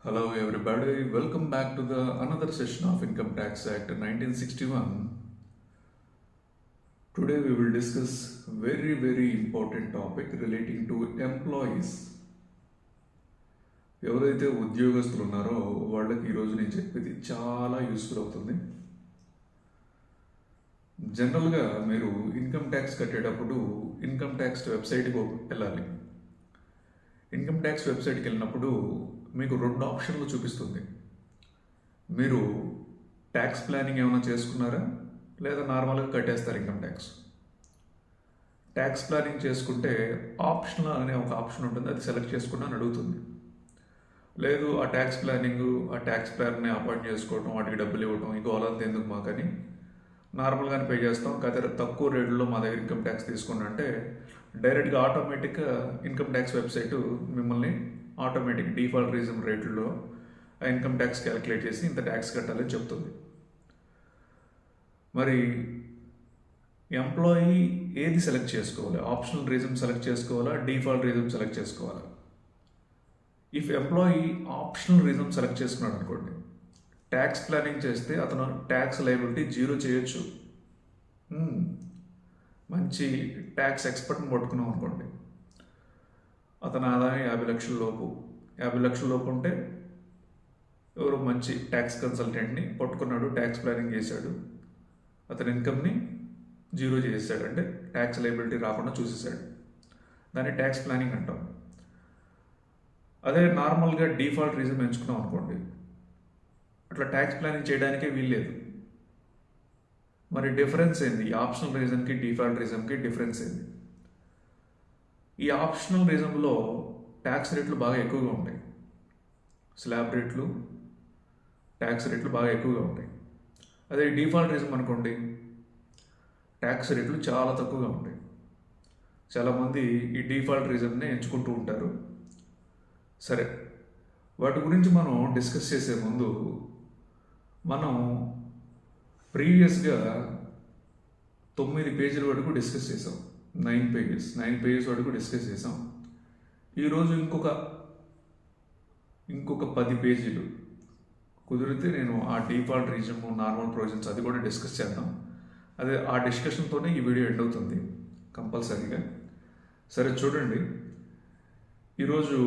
Hello everybody, welcome back to the another session of Income Tax Act 1961. Today we will discuss very important topic relating to employees. ఎవరైతే ఉద్యోగస్తులు ఉన్నారో వాళ్ళకి ఈరోజు నేను చెప్పేది చాలా యూస్ఫుల్ అవుతుంది. జనరల్గా మీరు ఇన్కమ్ ట్యాక్స్ కట్టేటప్పుడు ఇన్కమ్ ట్యాక్స్ వెబ్సైట్కి వెళ్ళాలి. ఇన్కమ్ ట్యాక్స్ వెబ్సైట్కి వెళ్ళినప్పుడు మీకు రెండు ఆప్షన్లు చూపిస్తుంది. మీరు ట్యాక్స్ ప్లానింగ్ ఏమైనా చేసుకున్నారా లేదా నార్మల్గా కట్టేస్తారు ఇన్కమ్ ట్యాక్స్. ట్యాక్స్ ప్లానింగ్ చేసుకుంటే ఆప్షనల్ అనే ఒక ఆప్షన్ ఉంటుంది, అది సెలెక్ట్ చేసుకున్నా అని అడుగుతుంది. లేదు ఆ ట్యాక్స్ ప్లానింగ్ ఆ ట్యాక్స్ ప్లాన్ని అపాయింట్ చేసుకోవడం, వాటికి డబ్బులు ఇవ్వడం, ఇంకో వాళ్ళంతా ఎందుకు మాకని నార్మల్గానే పే చేస్తాం, కాకపోతే తక్కువ రేట్లో మా దగ్గర ఇన్కమ్ ట్యాక్స్ తీసుకోండి అంటే డైరెక్ట్గా ఆటోమేటిక్గా ఇన్కమ్ ట్యాక్స్ వెబ్సైటు మిమ్మల్ని ఆటోమేటిక్ డిఫాల్ట్ రీజన్ రేట్లలో ఆ ఇన్కమ్ ట్యాక్స్ క్యాలిక్యులేట్ చేసి ఇంత ట్యాక్స్ కట్టాలని చెప్తుంది. మరి ఎంప్లాయీ ఏది సెలెక్ట్ చేసుకోవాలి? ఆప్షనల్ రీజన్ సెలెక్ట్ చేసుకోవాలా, డిఫాల్ట్ రీజన్ సెలెక్ట్ చేసుకోవాలా? If employee optional reason select చేసుకున్నాడు అనుకోండి, ట్యాక్స్ ప్లానింగ్ చేస్తే అతను ట్యాక్స్ లయబిలిటీ జీరో చేయొచ్చు. మంచి ట్యాక్స్ ఎక్స్పర్ట్ని పట్టుకున్నాం అనుకోండి, అతని ఆదాయం 50 లక్షల లోపు ఉంటే ఎవరు మంచి ట్యాక్స్ కన్సల్టెంట్ని పట్టుకున్నాడు, ట్యాక్స్ ప్లానింగ్ చేశాడు, అతని ఇన్కమ్ని జీరో చేసేసాడు, అంటే ట్యాక్స్ లయబిలిటీ రాకుండా చూసేసాడు. దాన్ని ట్యాక్స్ ప్లానింగ్ అంటాం. అదే నార్మల్గా డిఫాల్ట్ రీజన్ ఎంచుకున్నాం అనుకోండి, అట్లా ట్యాక్స్ ప్లానింగ్ చేయడానికే వీల్లేదు. మరి డిఫరెన్స్ ఏంది? ఆప్షనల్ రీజన్కి డిఫాల్ట్ రీజన్కి డిఫరెన్స్ ఏంది? ఈ ఆప్షనల్ రీజన్లో ట్యాక్స్ రేట్లు బాగా ఎక్కువగా ఉంటాయి. స్లాబ్ రేట్లు, ట్యాక్స్ రేట్లు బాగా ఎక్కువగా ఉంటాయి. అదే డిఫాల్ట్ రీజన్ అనుకోండి, ట్యాక్స్ రేట్లు చాలా తక్కువగా ఉంటాయి. చాలామంది ఈ డిఫాల్ట్ రీజన్నే ఎంచుకుంటూ ఉంటారు. సరే, వాటి గురించి మనం డిస్కస్ చేసే ముందు మనం ప్రీవియస్గా 9 పేజీల వరకు డిస్కస్ చేసాం. 9 పేజెస్ వరకు డిస్కస్ చేసాం. ఈరోజు ఇంకొక 10 పేజీలు కుదిరితే నేను ఆ డిఫాల్ట్ రీజన్, నార్మల్ ప్రొవిజన్స్ అది కూడా డిస్కస్ చేద్దాం. అదే ఆ డిస్కషన్తోనే ఈ వీడియో ఎండ్ అవుతుంది కంపల్సరీగా. సరే చూడండి, ఈరోజు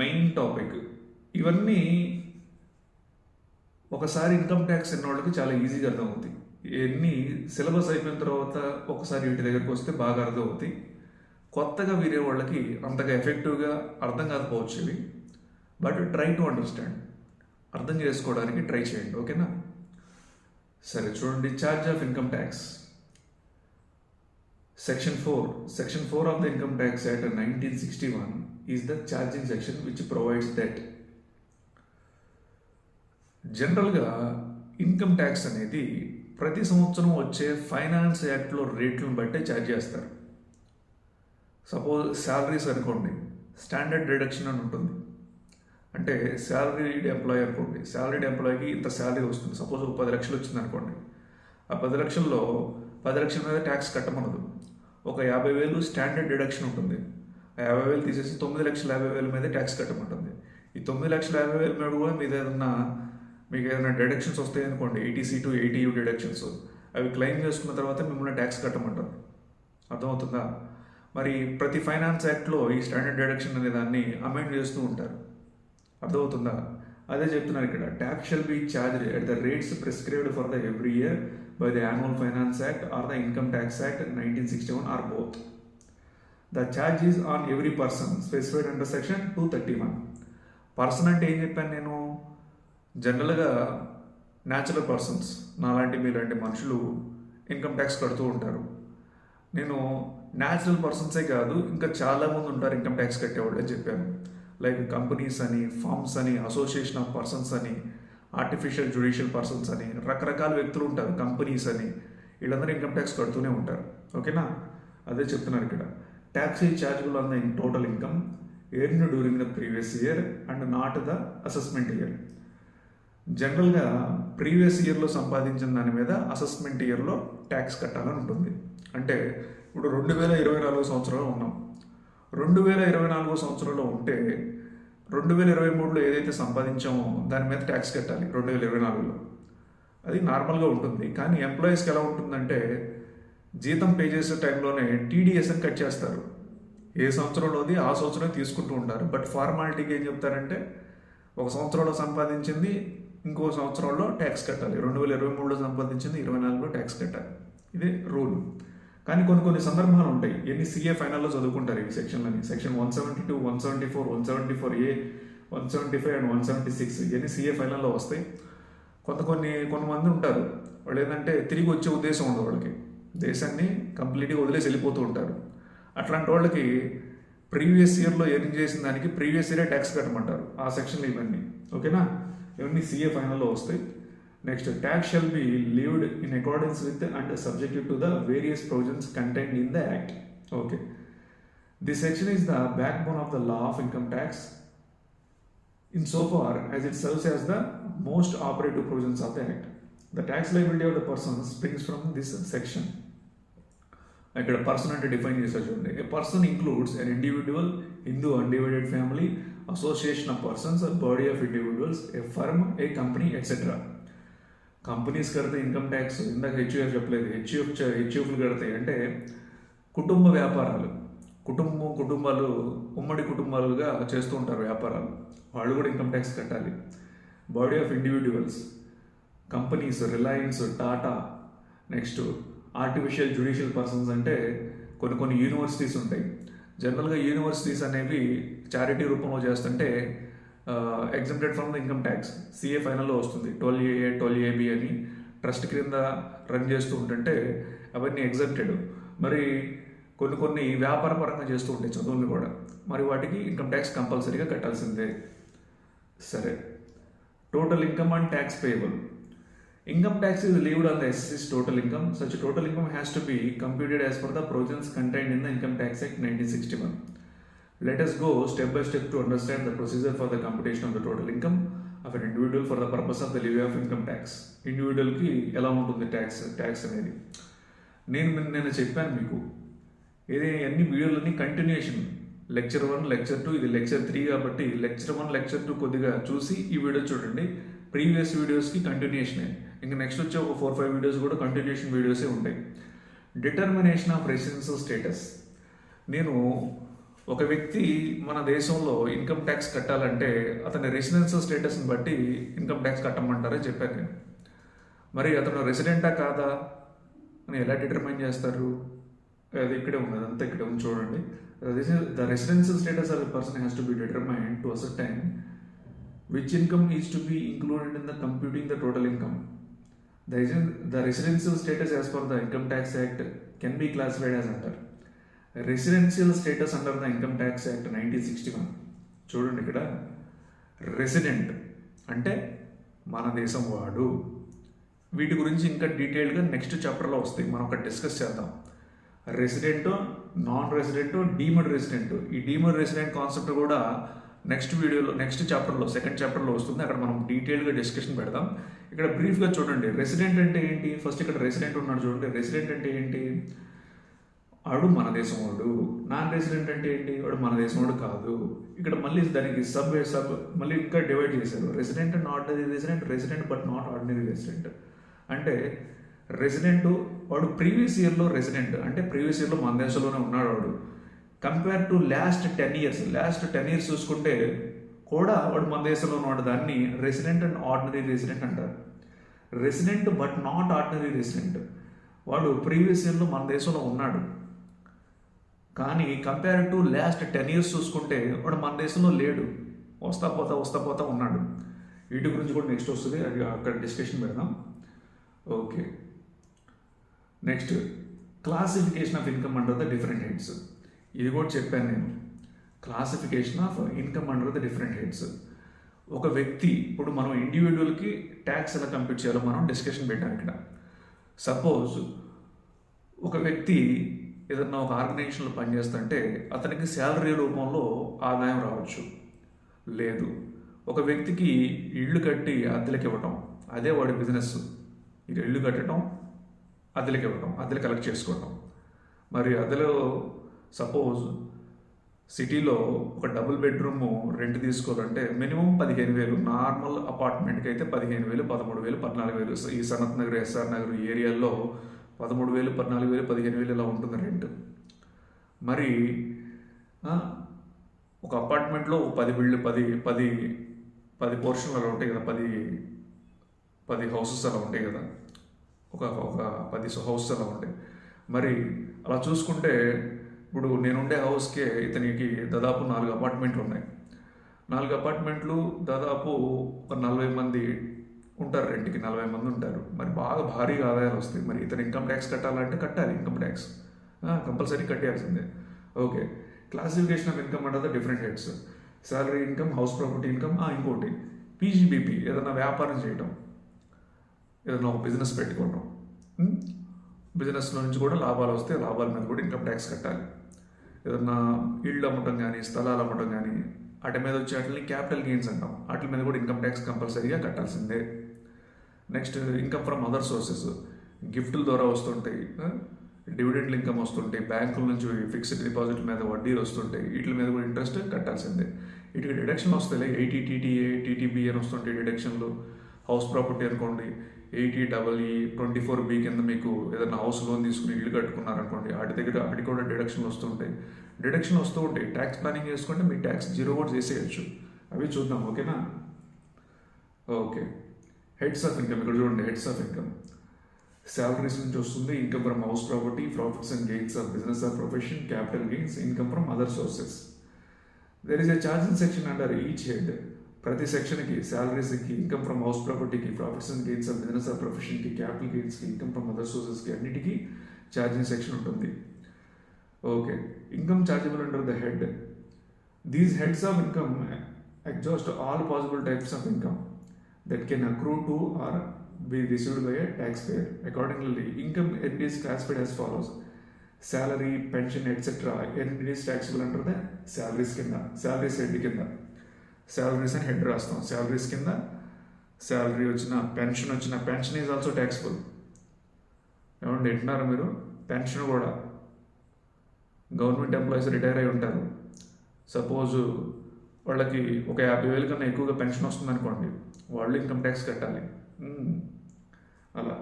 మెయిన్ టాపిక్ ఇవన్నీ ఒకసారి ఇన్కమ్ ట్యాక్స్ అన్న వాళ్ళకి చాలా ఈజీగా అర్థమవుతాయి. ఎన్ని సిలబస్ అయిపోయిన తర్వాత ఒకసారి వీటి దగ్గరకు వస్తే బాగా అర్థమవుతాయి. కొత్తగా వీరే వాళ్ళకి అంతగా ఎఫెక్టివ్గా అర్థం కాకపోవచ్చు ఇవి, బట్ ట్రై టు అండర్స్టాండ్, అర్థం చేసుకోవడానికి ట్రై చేయండి, ఓకేనా? సరే చూడండి, charge of income tax section 4 of the income tax act 1961 is the charging section which provides that జనరల్గా ఇన్కమ్ ట్యాక్స్ అనేది ప్రతి సంవత్సరం వచ్చే ఫైనాన్స్ యాక్ట్లో రేట్లను బట్టే ఛార్జ్ చేస్తారు. సపోజ్ శాలరీస్ అనుకోండి, స్టాండర్డ్ డిడక్షన్ అని ఉంటుంది. అంటే శాలరీడ్ ఎంప్లాయీ అనుకోండి, శాలరీడ్ ఎంప్లాయీకి ఇంత శాలరీ వస్తుంది. సపోజ్ ఒక 10 లక్షలు వచ్చింది అనుకోండి, ఆ 10 లక్షల్లో 10 లక్షల మీద ట్యాక్స్ కట్టమనదు. ఒక 50,000 స్టాండర్డ్ డిడక్షన్ ఉంటుంది. ఆ 50,000 తీసేసి 9,50,000 మీద ట్యాక్స్ కట్టమంటుంది. ఈ 9,50,000 మీద కూడా మీకు ఏదైనా డిడక్షన్స్ వస్తాయి అనుకోండి, 80C to 80U డిడక్షన్స్, అవి క్లెయిమ్ చేసుకున్న తర్వాత మిమ్మల్ని ట్యాక్స్ కట్టమంటారు. అర్థమవుతుందా? మరి ప్రతి ఫైనాన్స్ యాక్ట్లో ఈ స్టాండర్డ్ డిడక్షన్ అనే దాన్ని అమెండ్ చేస్తూ ఉంటారు. అర్థమవుతుందా? అదే చెప్తున్నారు ఇక్కడ, tax shall be charged at the rates prescribed for the every year by the annual finance act or the income tax act 1961 or both. The charge is on every person specified under section 231. Person అంటే ఏం చెప్పాను నేను? జనరల్గా natural persons, నాలాంటి మీలాంటి మనుషులు income tax కడుతూ ఉంటారు. నేను న్యాచురల్ పర్సన్సే కాదు, ఇంకా చాలామంది ఉంటారు ఇన్కమ్ ట్యాక్స్ కట్టేవాళ్ళు అని చెప్పాను. లైక్ కంపెనీస్ అని, ఫార్మ్స్ అని, అసోసియేషన్ ఆఫ్ పర్సన్స్ అని, ఆర్టిఫిషియల్ జ్యుడిషియల్ పర్సన్స్ అని, రకరకాల వ్యక్తులు ఉంటారు, కంపెనీస్ అని, వీళ్ళందరూ ఇన్కమ్ ట్యాక్స్ కడుతూనే ఉంటారు, ఓకేనా? అదే చెప్తున్నారు ఇక్కడ, tax is chargeable on the total income earned during the previous year and not the assessment year. జనరల్గా ప్రీవియస్ ఇయర్లో సంపాదించిన దాని మీద అసెస్మెంట్ ఇయర్లో ట్యాక్స్ కట్టాలని ఉంటుంది. అంటే ఇప్పుడు 2024 సంవత్సరంలో ఉన్నాం. 2024 సంవత్సరంలో ఉంటే 2023లో ఏదైతే సంపాదించామో దాని మీద ట్యాక్స్ కట్టాలి 2024లో. అది నార్మల్గా ఉంటుంది. కానీ ఎంప్లాయీస్కి ఎలా ఉంటుందంటే జీతం పే చేసే టైంలోనే టీడీఎస్ అని కట్ చేస్తారు. ఏ సంవత్సరంలోది ఆ సంవత్సరం తీసుకుంటూ ఉంటారు. బట్ ఫార్మాలిటీకి ఏం చెప్తారంటే ఒక సంవత్సరంలో సంపాదించింది ఇంకో సంవత్సరంలో ట్యాక్స్ కట్టాలి. 2023లో సంపాదించింది 2024లో ట్యాక్స్ కట్టాలి. ఇదే రూల్. కానీ కొన్ని సందర్భాలు ఉంటాయి. ఎన్ని సీఏ ఫైనల్లో చదువుకుంటారు ఈ సెక్షన్లని. సెక్షన్ 172, 174, 174A, 175 అండ్ 176 ఇవన్నీ సీఏ ఫైనల్లో వస్తాయి. కొంతమంది ఉంటారు, వాళ్ళు ఏంటంటే తిరిగి వచ్చే ఉద్దేశం ఉండదు వాళ్ళకి. దేశాన్ని కంప్లీట్గా వదిలేసి వెళ్ళిపోతూ ఉంటారు. అట్లాంటి వాళ్ళకి ప్రీవియస్ ఇయర్లో ఎర్న్ చేసిన దానికి ప్రీవియస్ ఇయరే ట్యాక్స్ కట్టమంటారు. ఆ సెక్షన్లు ఇవన్నీ ఓకేనా. ఇవన్నీ సీఏ ఫైనల్లో వస్తాయి. Next, tax shall B లీవ్డ్ in accordance with and subjected to the various provisions contained in the act. Okay, this section is the back bone of the law of income tax in so far as it serves as the most operative provisions of the Act. The tax liability of the person springs from this section. ఇక్కడ person అంటే define చేశారు చూడండి. A person includes an individual, Hindu undivided family, association of persons, a body of individuals, a firm, a company, etc. Companies కడితే income tax ఇందాక HUF చెప్పలేదు. హెచ్యుఎఫ్లు కడతాయి అంటే కుటుంబ వ్యాపారాలు, కుటుంబాలు ఉమ్మడి కుటుంబాలుగా చేస్తూ ఉంటారు వ్యాపారాలు, వాళ్ళు కూడా ఇన్కమ్ ట్యాక్స్ కట్టాలి. Body of individuals, companies, Reliance, Tata. Next, artificial judicial persons అంటే కొన్ని యూనివర్సిటీస్ ఉంటాయి. జనరల్గా యూనివర్సిటీస్ అనేవి చారిటీ రూపంలో చేస్తుంటే exempted from the income tax. CA ఫైనల్లో వస్తుంది 12A 12AB అని ట్రస్ట్ క్రింద రన్ చేస్తూ ఉంటుంటే అవన్నీ ఎగ్జంప్టెడ్. మరి కొన్ని వ్యాపార పరంగా చేస్తూ ఉంటాయి చదువులు కూడా, మరి వాటికి ఇన్కమ్ ట్యాక్స్ కంపల్సరీగా కట్టాల్సిందే. సరే, total income and tax payable. Income tax is levied on the assessed total income. Such total income has to be computed as per the provisions contained in the Income Tax Act 1961. Let us go step by step to understand the procedure for the computation of the total income of an individual for the purpose of the levy of income tax. ఇండివిజువల్కి ఎలా ఉంటుంది tax అనేది నేను చెప్పాను మీకు. ఇది అన్ని వీడియోలన్నీ continuation. Lecture 1, lecture 2, ఇది లెక్చర్ 3 కాబట్టి లెక్చర్ 1, లెక్చర్ 2 కొద్దిగా చూసి ఈ వీడియో చూడండి. ప్రీవియస్ వీడియోస్కి కంటిన్యూషనే. ఇంకా నెక్స్ట్ వచ్చే ఒక 4-5 వీడియోస్ కూడా కంటిన్యూషన్ వీడియోసే ఉంటాయి. Determination of residential status. నేను ఒక వ్యక్తి మన దేశంలో ఇన్కమ్ ట్యాక్స్ కట్టాలంటే అతని రెసిడెన్షియల్ స్టేటస్ని బట్టి ఇన్కమ్ ట్యాక్స్ కట్టమంటారని చెప్పాను నేను. మరి అతను రెసిడెంటా కాదా అని ఎలా డిటర్మైన్ చేస్తారు? అది ఇక్కడే ఉన్నది, అంతా ఇక్కడే ఉంది చూడండి. The residential status of a person has to be determined to ascertain which income is to be included in the computing the total income. The residential status as per the Income Tax Act can be classified as under residential status under the Income Tax Act 1961. చూడండి, ఇక్కడ resident అంటే మన దేశం వాడు. వీటి గురించి ఇంకా డీటెయిల్గా నెక్స్ట్ చాప్టర్లో వస్తాయి, మనం ఒకటి డిస్కస్ చేద్దాం. Resident, non resident, deemed resident. ఈ డీమడ్ రెసిడెంట్ కాన్సెప్ట్ కూడా నెక్స్ట్ వీడియోలో, నెక్స్ట్ చాప్టర్లో, సెకండ్ చాప్టర్లో వస్తుంది. అక్కడ మనం డీటెయిల్గా డిస్కషన్ పెడదాం. ఇక్కడ బ్రీఫ్గా చూడండి, రెసిడెంట్ అంటే ఏంటి. ఫస్ట్ ఇక్కడ రెసిడెంట్ ఉన్నాడు చూడండి. రెసిడెంట్ అంటే ఏంటి? వాడు మన దేశం వాడు. నాన్ రెసిడెంట్ అంటే ఏంటి? వాడు మన దేశం వాడు కాదు. ఇక్కడ మళ్ళీ దానికి సబ్ మళ్ళీ ఇంకా డివైడ్ చేశారు. Resident and ordinary resident, resident but not ordinary resident. అంటే రెసిడెంట్ వాడు ప్రీవియస్ ఇయర్లో రెసిడెంట్ అంటే ప్రీవియస్ ఇయర్లో మన దేశంలోనే ఉన్నాడు వాడు. కంపేర్ టు లాస్ట్ 10 ఇయర్స్ చూసుకుంటే కూడా వాడు మన దేశంలో ఉన్నాడు. దాన్ని రెసిడెంట్ అండ్ ఆర్డినరీ రెసిడెంట్ అంటారు. Resident but not ordinary resident, వాడు ప్రీవియస్ ఇయర్లో మన దేశంలో ఉన్నాడు, కానీ కంపేర్ టు లాస్ట్ 10 ఇయర్స్ చూసుకుంటే వాడు మన దేశంలో లేడు, వస్తా పోతా ఉన్నాడు. వీటి గురించి కూడా నెక్స్ట్ వస్తుంది, అది అక్కడ డిస్కషన్ పెడదాం. Okay, next classification of income under the different heads. ఇది కూడా చెప్పాను నేను, classification of income under the different heads. ఒక వ్యక్తి, ఇప్పుడు మనం ఇండివిజువల్కి ట్యాక్స్ ఎలా కంప్యూట్ చేయాలో మనం డిస్కషన్ పెట్టాం ఇక్కడ. సపోజ్ ఒక వ్యక్తి ఏదన్నా ఒక ఆర్గనైజేషన్లో పనిచేస్తుంటే అతనికి శాలరీ రూపంలో ఆదాయం రావచ్చు. లేదు, ఒక వ్యక్తికి ఇళ్ళు కట్టి అద్దెలకు ఇవ్వటం, అదే వాడి బిజినెస్. ఇది ఇళ్ళు కట్టడం, అద్దెలకు ఇవ్వటం, అద్దెలు కలెక్ట్ చేసుకోవటం. మరి అద్దెలో సపోజ్ సిటీలో ఒక డబుల్ బెడ్రూమ్ రెంట్ తీసుకోవాలంటే మినిమం 15,000. నార్మల్ అపార్ట్మెంట్కి అయితే 15,000, 13,000, 14,000. ఈ సనత్ నగర్, ఎస్ఆర్ నగర్ ఏరియాల్లో 13,000, 14,000, 15,000 ఇలా ఉంటుంది రెంట్. మరి ఆ, ఒక అపార్ట్మెంట్లో 10 పోర్షన్లు అలా ఉంటాయి కదా, 10 హౌసెస్ అలా ఉంటాయి కదా, ఒక 10 హౌసెస్ అలా ఉంటాయి. మరి అలా చూసుకుంటే ఇప్పుడు నేనుండే హౌస్కే ఇతనికి దాదాపు 4 అపార్ట్మెంట్లు ఉన్నాయి. 4 అపార్ట్మెంట్లు దాదాపు ఒక 40 మంది ఉంటారు, రెంట్కి 40 మంది ఉంటారు. మరి బాగా భారీగా ఆదాయాలు వస్తాయి. మరి ఇతను ఇన్కమ్ ట్యాక్స్ కట్టాలంటే కట్టాలి, ఇన్కమ్ ట్యాక్స్ కంపల్సరీ కట్టేయాల్సిందే. Okay, classification of income under the different heads: salary income, house property income, ఇంకోటి పీజీబీపీ, ఏదైనా వ్యాపారం చేయటం, ఏదైనా ఒక బిజినెస్ పెట్టుకోవడం, బిజినెస్లో నుంచి కూడా లాభాలు వస్తే లాభాల మీద కూడా ఇన్కమ్ ట్యాక్స్ కట్టాలి. ఏదన్నా ఇళ్ళు అమ్మటం కానీ, స్థలాలు అమ్మటం కానీ, వాటి మీద వచ్చే వాటిని క్యాపిటల్ గెయిన్స్ అంటాం, వాటి మీద కూడా ఇన్కమ్ ట్యాక్స్ కంపల్సరీగా కట్టాల్సిందే. Next income from other sources, గిఫ్ట్ల ద్వారా వస్తుంటాయి, డివిడెండ్ ఇన్కమ్ వస్తుంటాయి, బ్యాంకుల నుంచి ఫిక్స్డ్ డిపాజిట్ మీద వడ్డీలు వస్తుంటాయి, వీటి మీద కూడా ఇంట్రెస్ట్ కట్టాల్సిందే. వీటికి డిడక్షన్ వస్తాయి, 80 టీటీఏ, టీటీబీ అని వస్తుంటాయి డిడక్షన్లు. హౌస్ ప్రాపర్టీ అనుకోండి, 80EE, 24B కింద మీకు ఏదైనా హౌస్ లోన్ తీసుకుని ఇల్లు కట్టుకున్నారనుకోండి, వాటి కూడా డిడక్షన్లు వస్తూ ఉంటాయి. ట్యాక్స్ ప్లానింగ్ చేసుకుంటే మీ ట్యాక్స్ 0 కూడా చేసేయచ్చు. అవి చూద్దాం, ఓకేనా? ఓకే, హెడ్స్ ఆఫ్ ఇన్కమ్ ఇక్కడ చూడండి. హెడ్స్ ఆఫ్ ఇన్కమ్ శాలరీస్ నుంచి వస్తుంది, income from house property, profits and gains of business or profession, capital gains, income from other sources. There is a charging section under each head. ప్రతి సెక్షన్కి, శాలరీస్కి, income from house ప్రాపర్టీకి, profits and gains of business or ప్రొఫెషన్కి, capital గెయిన్స్కి, income from other సోర్సెస్కి, అన్నిటికీ charging section ఉంటుంది. Okay, income chargeable under the head. These heads of income exhaust all possible types of income that can accrue to or be received by a taxpayer. Accordingly, income earned is classified as follows: salary, pension, etc. earned is taxable under the salaries కింద, salaries head కింద. salaries అని head రాస్తాం. salaries కింద salary వచ్చిన, pension is also taxable. ఏమంటే వింటున్నారా మీరు? Pension కూడా గవర్నమెంట్ ఎంప్లాయీస్ రిటైర్ అయి ఉంటారు, సపోజ్ వాళ్ళకి ఒక 50,000 కన్నా ఎక్కువగా పెన్షన్ వస్తుంది అనుకోండి, వాళ్ళు ఇన్కమ్ ట్యాక్స్ కట్టాలి. అలా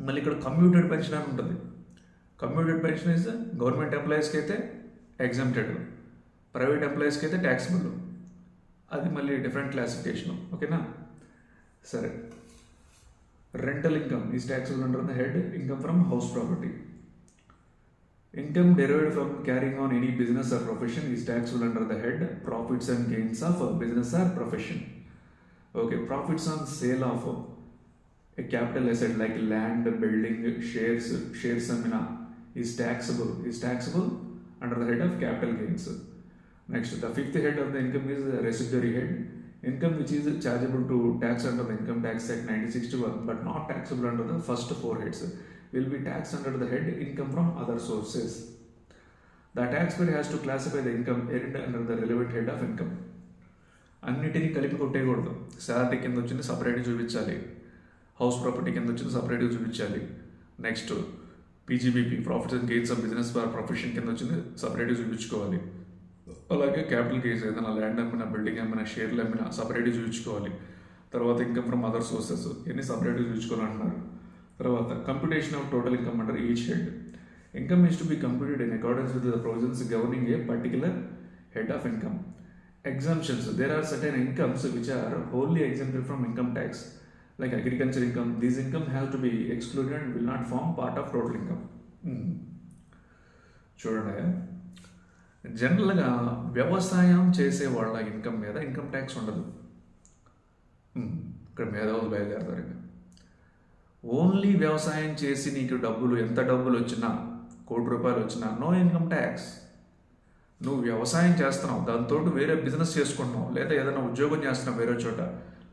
మళ్ళీ ఇక్కడ కమ్యూటెడ్ పెన్షన్ అని ఉంటుంది. కమ్యూటెడ్ పెన్షన్ ఇస్ గవర్నమెంట్ ఎంప్లాయీస్కి అయితే ఎగ్జామ్టెడ్, ప్రైవేట్ ఎంప్లాయీస్కి అయితే ట్యాక్సిబుల్. అది మళ్ళీ డిఫరెంట్ క్లాసిఫికేషన్, ఓకేనా? సరే, rental income is taxable under the head income from house property. Income derived from carrying on any business or profession is taxable under the head profits and gains of a business or profession. Okay, profits on sale of a capital asset like land, building, shares amina is taxable under the head of capital gains. Next, the fifth head of the income is the residuary head. Income which is chargeable to tax under the Income Tax Act 1961 but not taxable under the first 4 heads will be taxed under the head income from other sources. The taxpayer has to classify the income earned under the relevant head of income. అన్నిటినీ కలిపి కొట్టేయకూడదు. Salary కింద వచ్చింది సపరేట్గా చూపించాలి, house property కింద వచ్చింది సపరేట్గా చూపించాలి. Next PGBP, profits and gains of business for profession కింద వచ్చింది సపరేట్గా చూపించుకోవాలి. అలాగే క్యాపిటల్ గెయిన్స్, ఏదైనా ల్యాండ్ అమ్మినా, బిల్డింగ్ అమ్మినా, షేర్లు అమ్మినా సపరేట్గా చూపించుకోవాలి. తర్వాత ఇన్కమ్ ఫ్రమ్ అదర్ సోర్సెస్ ఇవన్నీ సపరేట్గా చూపించుకోవాలంటున్నారు. తర్వాత computation of total income under each head. Income is to be computed in accordance with the provisions governing A particular head of income. Exemptions: there are certain incomes which are wholly exempted from income tax, like agriculture income. These income have to be excluded and will not form part of total income. చూడండి, జనరల్గా వ్యవసాయం చేసే వాళ్ళ income మీద income tax ఉండదు. ఇక్కడ మేధావులు బయలుదేరతారు. ఇంకా ఓన్లీ వ్యవసాయం చేసి నీకు డబ్బులు, ఎంత డబ్బులు వచ్చినా, ₹1,00,00,000 వచ్చినా నో ఇన్కమ్ ట్యాక్స్. నువ్వు వ్యవసాయం చేస్తున్నావు, దాంతో వేరే బిజినెస్ చేసుకుంటున్నావు, లేదా ఏదైనా ఉద్యోగం చేస్తున్నావు వేరే చోట,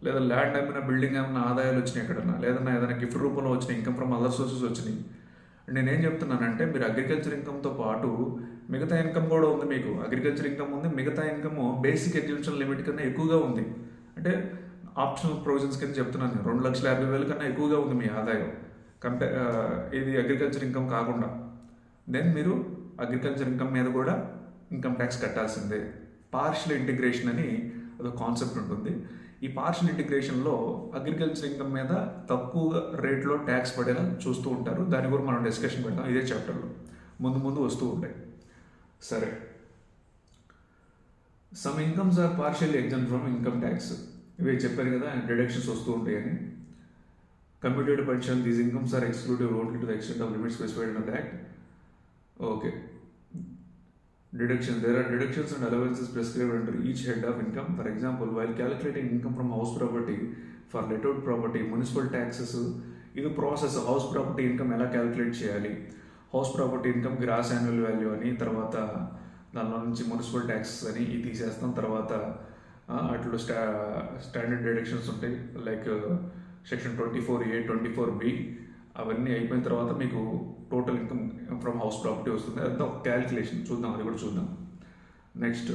లేదా ల్యాండ్ అమ్మిన, బిల్డింగ్ అమ్మిన ఆదాయాలు వచ్చినాయి ఎక్కడన్నా, లేదన్నా ఏదైనా గిఫ్ట్ రూపంలో వచ్చినాయి, ఇన్కమ్ ఫ్రమ్ అదర్ సోర్సెస్ వచ్చినాయి. నేనేం చెప్తున్నానంటే మీరు అగ్రికల్చర్ ఇన్కమ్తో పాటు మిగతా ఇన్కమ్ కూడా ఉంది. మీకు అగ్రికల్చర్ ఇన్కమ్ ఉంది, మిగతా ఇన్కమ్ బేసిక్ ఎగ్జిబిషన్ లిమిట్ కన్నా ఎక్కువగా ఉంది. అంటే ఆప్షనల్ ప్రొవిజన్స్ కింద చెప్తున్నాను, 2,50,000 కన్నా ఎక్కువగా ఉంది మీ ఆదాయం ఇది అగ్రికల్చర్ ఇన్కమ్ కాకుండా. దెన్ మీరు అగ్రికల్చర్ ఇన్కమ్ మీద కూడా ఇన్కమ్ ట్యాక్స్ కట్టాల్సిందే. పార్షియల్ ఇంటిగ్రేషన్ అని అదొక కాన్సెప్ట్ ఉంటుంది. ఈ పార్షియల్ ఇంటిగ్రేషన్లో అగ్రికల్చర్ ఇన్కమ్ మీద తక్కువ రేట్లో ట్యాక్స్ పడేలా చూస్తూ ఉంటారు. దాని గురించి మనం డిస్కషన్ పెడతాం ఇదే చాప్టర్లో, ముందు వస్తూ ఉంటాయి. సరే, some incomes are partially exempt from income tax. ఇవి చెప్పారు కదా, డిడక్షన్స్ వస్తూ ఉంటాయని. Computed pension, these incomes are excluded only to the extent of limits specified in the Act. Okay. Deductions. There are deductions and allowances prescribed under each head of income. For example, while calculating income from house property for let out property, municipal taxes, ఇది process. House property income ఎలా calculate చేయాలి, house property income gross annual value అని, తర్వాత దానిలో నుంచి municipal taxes అని ఇది తీసేస్తాం. తర్వాత అట్లు స్టాండర్డ్ డిడక్షన్స్ ఉంటాయి, లైక్ సెక్షన్ 24A 24B. అవన్నీ అయిపోయిన తర్వాత మీకు total income from house property వస్తుంది. అదంతా ఒక క్యాలిక్యులేషన్, చూద్దాం, అది కూడా చూద్దాం. నెక్స్ట్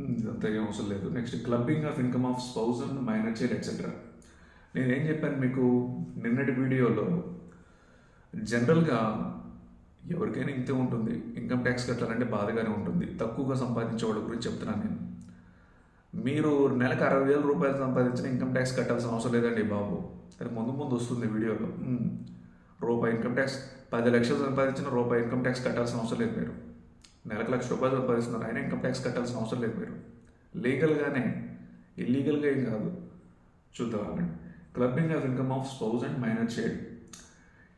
ఇదంతా ఏం అవసరం లేదు. Next clubbing of income of spouse and minor child etcetera. నేనేం చెప్పాను మీకు నిన్నటి వీడియోలో, జనరల్గా ఎవరికైనా ఇంతే ఉంటుంది, ఇన్కమ్ ట్యాక్స్ కట్టాలంటే బాధగానే ఉంటుంది. తక్కువగా సంపాదించే వాళ్ళ గురించి చెప్తున్నాను నేను. మీరు నెలకు 60,000 రూపాయలు సంపాదించిన ఇన్కమ్ ట్యాక్స్ కట్టాల్సిన అవసరం లేదండి బాబు. అది ముందు వస్తుంది వీడియోలో. రూపాయి ఇన్కమ్ ట్యాక్స్, 10 లక్షలు సంపాదించిన రూపాయి ఇన్కమ్ ట్యాక్స్ కట్టాల్సిన అవసరం లేదు మీరు. నెలకు 1,00,000 రూపాయలు సంపాదిస్తున్నారు, అయినా ఇన్కమ్ ట్యాక్స్ కట్టాల్సిన అవసరం లేదు మీరు. లీగల్గానే, ఇల్లీగల్గా ఏం కాదు. చూద్దాం. Clubbing of income of spouse and minor child.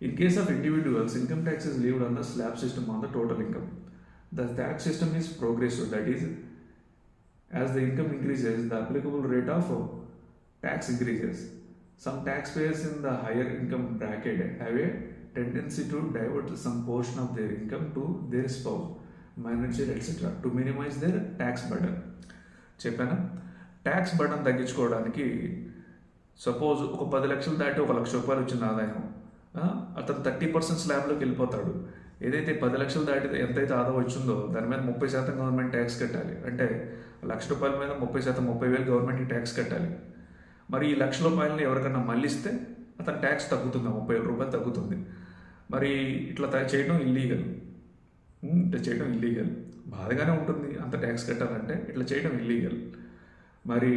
In case of individuals, income tax is levied on the slab system on the total income. The tax system is progressive, that is, as the income increases, the applicable rate of tax increases. Some taxpayers in the higher income bracket have a tendency to divert some portion of their income to their spouse, minor child, etc. to minimize their tax burden. చెప్పానా, tax burden తగ్గించుకోవడానికి suppose ఒక 10 లక్షలు దాటి 1,00,000 రూపాయలు వచ్చిన ఆదాయం, అతను 30% స్లాబ్లోకి వెళ్ళిపోతాడు. ఏదైతే 10 లక్షలు దాటి ఎంతైతే ఆదాయం వచ్చిందో దాని మీద 30% గవర్నమెంట్ ట్యాక్స్ కట్టాలి. అంటే 1,00,000 రూపాయల మీద 30%, 30,000 గవర్నమెంట్కి ట్యాక్స్ కట్టాలి. మరి ఈ 1,00,000 రూపాయలని ఎవరికైనా మళ్ళిస్తే అతని ట్యాక్స్ తగ్గుతుంది, 30,000 రూపాయలు తగ్గుతుంది. మరి ఇట్లా చేయడం ఇల్లీగల్. బాధగానే ఉంటుంది అంత ట్యాక్స్ కట్టాలంటే, ఇట్లా చేయడం ఇల్లీగల్. మరి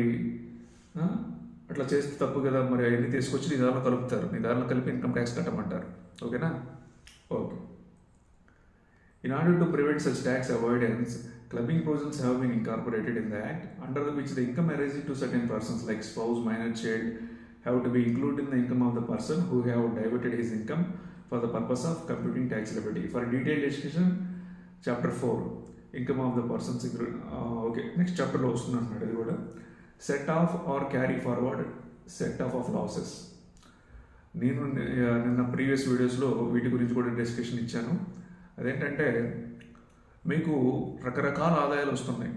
అట్లా చేస్తే తప్పు కదా. మరి అవన్నీ తీసుకొచ్చి నీ దారిలో కలుపుతారు, నీ దారిలో కలిపి ఇన్కమ్ ట్యాక్స్ కట్టమంటారు. ఓకేనా? Okay. In order to prevent such tax avoidance, clubbing provisions have been incorporated in the Act, under which the income arising to certain persons like spouse, minor child have to be included in the income of the person who have diverted his income for the purpose of computing tax liability. For detailed discussion, chapter 4, income of the persons. Okay, next chapter lo vastuna annadu idi kuda. Set off or carry forward set off of losses. నేను నిన్న previous వీడియోస్లో వీటి గురించి కూడా discussion ఇచ్చాను. అదేంటంటే మీకు రకరకాల ఆదాయాలు వస్తున్నాయి,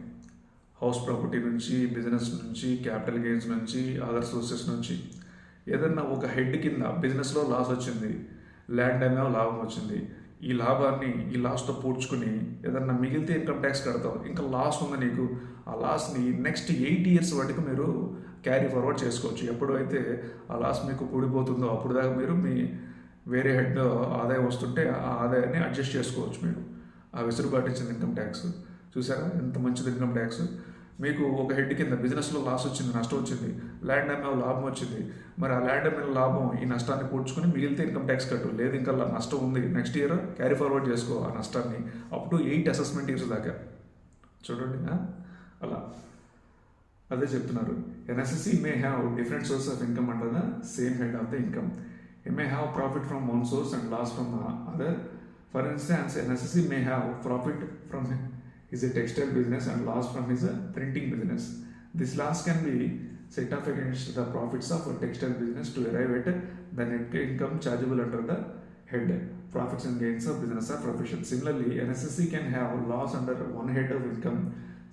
హౌస్ ప్రాపర్టీ నుంచి, బిజినెస్ నుంచి, క్యాపిటల్ గెయిన్స్ నుంచి, అదర్ సోర్సెస్ నుంచి. ఏదన్నా ఒక హెడ్ కింద బిజినెస్లో లాస్ వచ్చింది, ల్యాండ్ అమ్మే లాభం వచ్చింది, ఈ లాభాన్ని ఈ లాస్తో పూడ్చుకుని ఏదన్నా మిగిలితే ఇన్కమ్ ట్యాక్స్ కడతావు. ఇంకా లాస్ ఉంది నీకు, ఆ లాస్ని నెక్స్ట్ 8 ఇయర్స్ వరకు మీరు క్యారీ ఫార్వర్డ్ చేసుకోవచ్చు. ఎప్పుడైతే ఆ లాస్ మీకు కూడిపోతుందో అప్పుడు దాకా మీరు మీ వేరే హెడ్ ఆదాయం వస్తుంటే ఆ ఆదాయాన్ని అడ్జస్ట్ చేసుకోవచ్చు. మీరు ఆ వెసులుబాటు ఇచ్చింది ఇన్కమ్ ట్యాక్స్. చూసారా ఎంత మంచిది ఇన్కమ్ ట్యాక్స్. మీకు ఒక హెడ్ కింద బిజినెస్లో లాస్ వచ్చింది, నష్టం వచ్చింది, ల్యాండ్ అమ్మే లాభం వచ్చింది. మరి ఆ ల్యాండ్ అమ్మే లాభం ఈ నష్టాన్ని పూడ్చుకుని మిగిలితే ఇన్కమ్ ట్యాక్స్ కట్టు. లేదు ఇంకా నష్టం ఉంది, నెక్స్ట్ ఇయర్ క్యారీ ఫార్వర్డ్ చేసుకో ఆ నష్టాన్ని అప్ టు 8 అసెస్మెంట్ ఇయర్స్ దాకా. చూడండి అలా అదే చెప్తున్నారు. NSSC may have different source of income under the same head of the income. He may have profit from one source and loss from the other. For instance, an SSC may have profit from his textile business and loss from his printing business. This loss can be set off against the profits of a textile business to arrive at the net income chargeable under the head profits and gains of business or profession. Similarly, an SSC can have loss under one head of income,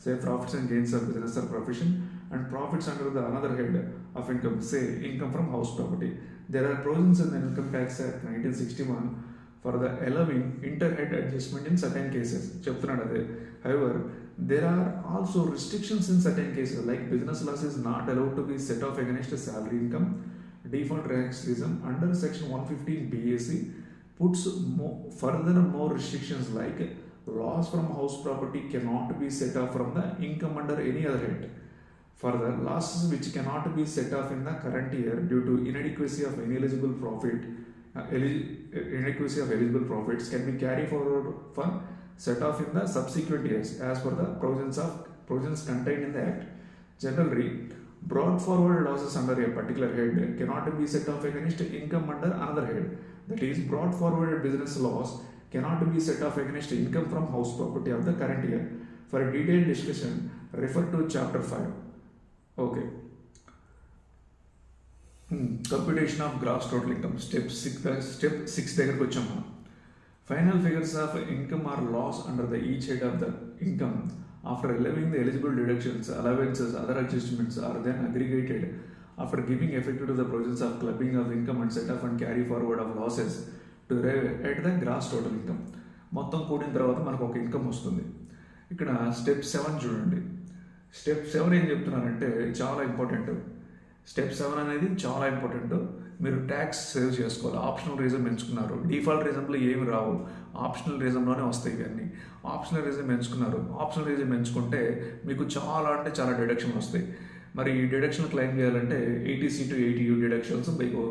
say profits and gains of business or profession, and profits under the another head of income, say income from house property. There are provisions in the Income Tax Act 1961 for the allowing inter-head adjustment in certain cases. However, there are also restrictions in certain cases, like business loss is not allowed to be set off against a salary income. Default tax regime under section 115 BAC puts more restrictions, like Loss from house property cannot be set off from the income under any other head. Further, losses which cannot be set off in the current year due to inadequacy of eligible profits can be carried forward for set off in the subsequent years as per the provisions contained in the Act. Generally, brought forward losses under a particular head cannot be set off against income under another head. That is, brought forward business loss cannot be set off against income from house property of the current year. For a detailed discussion, refer to Chapter 5. Okay. Computation of gross total income. Step 6 దగ్గరకు వచ్చాము. Final figures of income or loss under the each head of the income after allowing the eligible deductions, allowances, other adjustments are then aggregated after giving effect to the provisions of clubbing of income and set off and carry forward of losses to arrive at the gross total income. మొత్తం కూడిన తర్వాత మనకు ఒక income వస్తుంది. ఇక్కడ step 7 చూడండి. Step 7 ఏం చెప్తున్నారంటే చాలా ఇంపార్టెంట్. స్టెప్ 7 అనేది చాలా ఇంపార్టెంట్. మీరు ట్యాక్స్ సేవ్ చేసుకోవాలి. ఆప్షనల్ రీజన్ ఎంచుకున్నారు. డిఫాల్ట్ రీజన్లో ఏమి రావు, ఆప్షనల్ రీజన్లోనే వస్తాయి ఇవన్నీ. ఆప్షనల్ రీజన్ ఎంచుకున్నారు. ఆప్షనల్ రీజన్ ఎంచుకుంటే మీకు చాలా అంటే చాలా డిడక్షన్ వస్తాయి. మరి ఈ డిడక్షన్ క్లెయిమ్ చేయాలంటే 80C to 80U డిడక్షన్స్ మీకు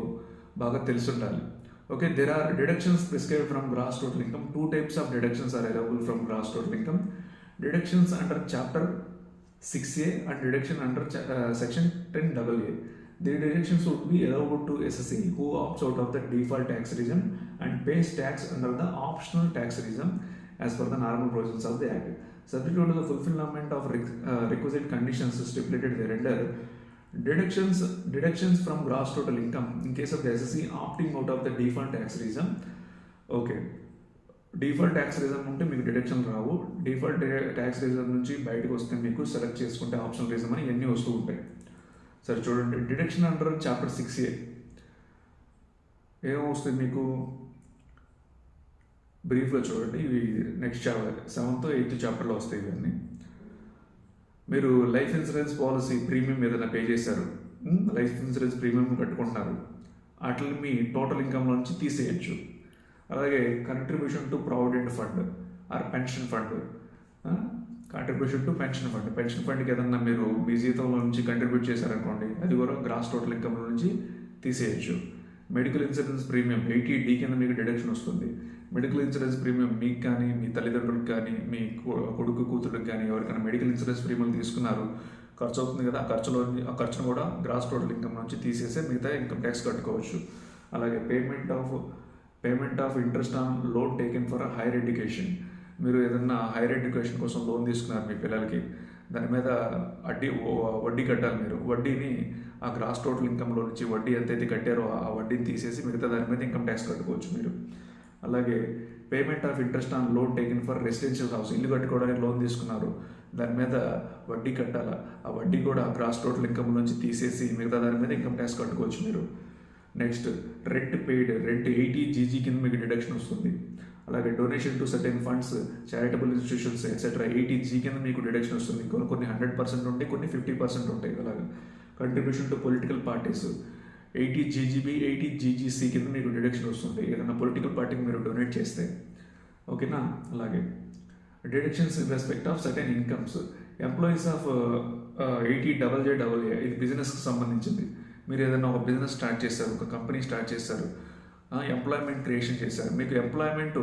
బాగా తెలిసి ఉండాలి. Okay, there are deductions prescribed from gross total income. 2 types of deductions are available from gross total income. Deductions under Chapter 6A and deduction under Section 10AA. The deductions would be allowed to SSE who opts out of the default tax regime and pays tax under the optional tax regime as per the normal provisions of the Act. Subject to the fulfillment of requisite conditions stipulated thereunder, deductions from gross total income in case of the SSE opting out of the default tax regime. Okay, default tax reason ఉంటే మీకు deduction రావు. Default tax reason నుంచి బయటకు వస్తే మీకు select చేసుకుంటే optional reason అని ఇవన్నీ వస్తూ ఉంటాయి. సరే చూడండి, డిడక్షన్ అండర్ చాప్టర్ 6A ఏమొస్తుంది మీకు బ్రీఫ్లో చూడండి. ఇవి నెక్స్ట్ 7th 8th చాప్టర్లో వస్తాయి ఇవన్నీ. మీరు లైఫ్ ఇన్సూరెన్స్ పాలసీ ప్రీమియం ఏదైనా పే చేశారు, లైఫ్ ఇన్సూరెన్స్ ప్రీమియం కట్టుకుంటున్నారు, వాటిని మీ టోటల్ ఇన్కమ్లో నుంచి తీసేయచ్చు. అలాగే contribution to provident fund or pension fund, contribution to pension fund, pension ఫండ్కి ఏదన్నా మీరు మీ జీతంలో నుంచి కంట్రిబ్యూట్ చేశారనుకోండి, అది కూడా గ్రాస్ టోటల్ ఇన్కమ్ నుంచి తీసేయచ్చు. మెడికల్ ఇన్సూరెన్స్ ప్రీమియం 80D కింద మీకు డిడక్షన్ వస్తుంది. మెడికల్ ఇన్సూరెన్స్ ప్రీమియం మీకు కానీ మీ తల్లిదండ్రులకు కానీ మీ కొడుకు కూతురుకి కానీ ఎవరికైనా మెడికల్ ఇన్సూరెన్స్ ప్రీమియం తీసుకున్నారు, ఖర్చు అవుతుంది కదా, ఆ ఖర్చును కూడా గ్రాస్ టోటల్ ఇన్కమ్ నుంచి తీసేసి మిగతా ఇన్కమ్ ట్యాక్స్ కట్టుకోవచ్చు. అలాగే payment of interest on loan taken for higher education, మీరు ఏదన్నా హైయర్ ఎడ్యుకేషన్ కోసం లోన్ తీసుకున్నారు మీ పిల్లలకి, దాని మీద వడ్డీ కట్టాలి. మీరు వడ్డీని ఆ గ్రాస్ టోటల్ ఇన్కమ్లో నుంచి వడ్డీ ఎంతైతే కట్టారో ఆ వడ్డీని తీసేసి మిగతా దాని మీద ఇన్కమ్ ట్యాక్స్ కట్టుకోవచ్చు మీరు. అలాగే payment of interest on loan taken for residential house, ఇల్లు కట్టుకోవడానికి లోన్ తీసుకున్నారు, దాని మీద వడ్డీ కట్టాలా, ఆ వడ్డీ కూడా గ్రాస్ టోటల్ ఇన్కమ్ నుంచి తీసేసి మిగతా దాని మీద ఇన్కమ్ ట్యాక్స్ కట్టుకోవచ్చు మీరు. నెక్స్ట్ రెంట్ 80GG కింద మీకు డిడక్షన్ వస్తుంది. అలాగే donation to certain funds, charitable institutions etcetera 80G కింద మీకు డిడక్షన్ వస్తుంది. కొన్ని 100% ఉంటాయి, కొన్ని 50% ఉంటాయి. అలాగే contribution to political parties 80GGB 80GGC కింద మీకు డిడక్షన్ వస్తుంది ఏదైనా పొలిటికల్ పార్టీకి మీరు డొనేట్ చేస్తే. ఓకేనా. అలాగే deductions in respect of certain incomes, employees of 80JJAA, ఇది బిజినెస్కి సంబంధించింది. మీరు ఏదైనా ఒక బిజినెస్ స్టార్ట్ చేశారు, ఒక కంపెనీ స్టార్ట్ చేశారు, ఎంప్లాయ్మెంట్ క్రియేషన్ చేశారు, మీకు ఎంప్లాయ్మెంట్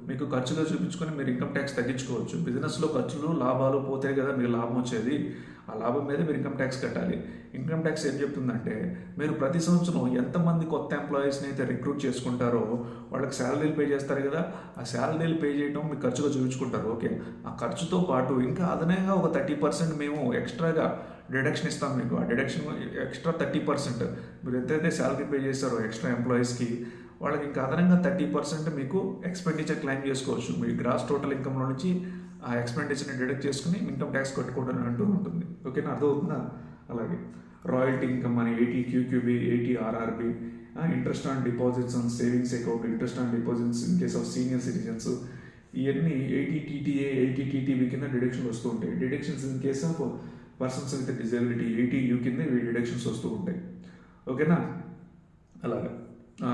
మీకు ఖర్చుగా చూపించుకొని మీరు ఇన్కమ్ ట్యాక్స్ తగ్గించుకోవచ్చు. బిజినెస్లో ఖర్చులు లాభాలు పోతే కదా మీకు లాభం వచ్చేది, ఆ లాభం మీద మీరు ఇన్కమ్ ట్యాక్స్ కట్టాలి. ఇన్కమ్ ట్యాక్స్ ఏం చెప్తుందంటే మీరు ప్రతి సంవత్సరం ఎంతమంది కొత్త ఎంప్లాయీస్ని అయితే రిక్రూట్ చేసుకుంటారో వాళ్ళకి శాలరీలు పే చేస్తారు కదా, ఆ శాలరీలు పే చేయడం మీకు ఖర్చుగా చూపించుకుంటారు. ఓకే, ఆ ఖర్చుతో పాటు ఇంకా అదనంగా ఒక 30% మేము ఎక్స్ట్రాగా డిడక్షన్ ఇస్తాం మీకు. ఆ డిడక్షన్ ఎక్స్ట్రా 30% మీరు ఎంతైతే శాలరీ పే చేస్తారో ఎక్స్ట్రా ఎంప్లాయీస్కి వాళ్ళకి ఇంకా అదనంగా 30% మీకు ఎక్స్పెండిచర్ క్లెయిమ్ చేసుకోవచ్చు. మీ గ్రాస్ టోటల్ ఇన్కమ్లో నుంచి ఆ ఎక్స్పెండిచర్ని డిడక్ట్ చేసుకుని ఇన్కమ్ ట్యాక్స్ కట్టుకోవడం అంటూ ఉంటుంది. ఓకేనా, అర్థమవుతుందా. అలాగే రాయల్టీ ఇన్కమ్ అని 80QQB 80RRB, interest on deposits on savings account, interest on deposits in case of senior citizens, ఇవన్నీ 80TTA 80TTB కింద డిడక్షన్ వస్తూ ఉంటాయి. Deductions in case of persons with disability 80U కింద ఇవి డిడక్షన్స్ వస్తూ ఉంటాయి. ఓకేనా. అలాగా